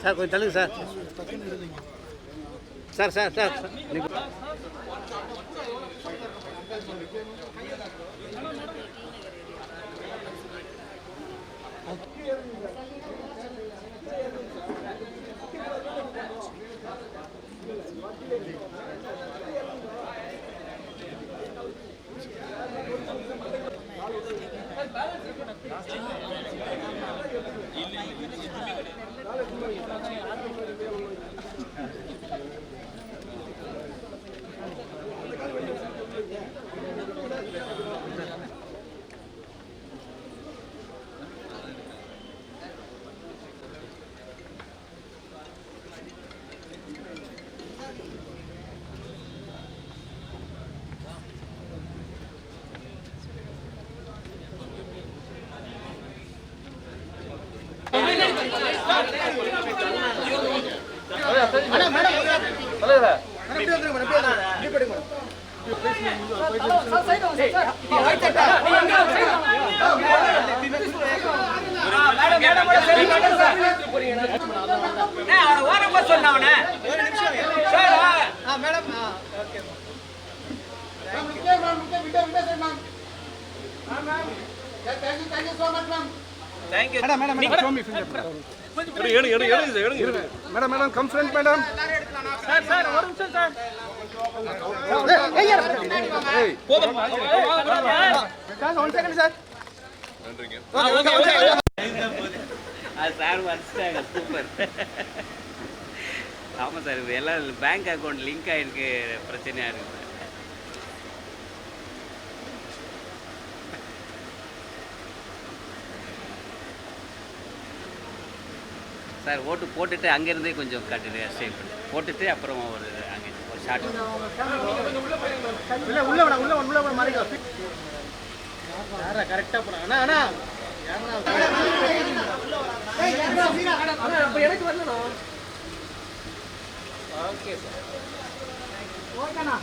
Sir கொஞ்சம் தள்ளுங்க sir. Sir sir sir Thank you. Madam, show me fingerprint. Madam, come front, madam. Sir, one minute, sir. Hey. 1 second, sir. Okay. Sir, one super. ஆமாம் sir, இது எல்லாம் bank account link ஆகிருக்கு, பிரச்சனையாக இருக்குது sir. ஓட்டு போட்டுட்டு அங்கேருந்தே கொஞ்சம் கட்டுட்டு ஸ்டே பண்ணி போட்டுட்டு அப்புறம் ஒரு அங்கே ஒரு ஷார்ட் உள்ள மாறிக்கலாம். கரெக்டாக போனாங்க. அண்ணா எனக்கு வரணும். Okay sir. ஓகேண்ணா.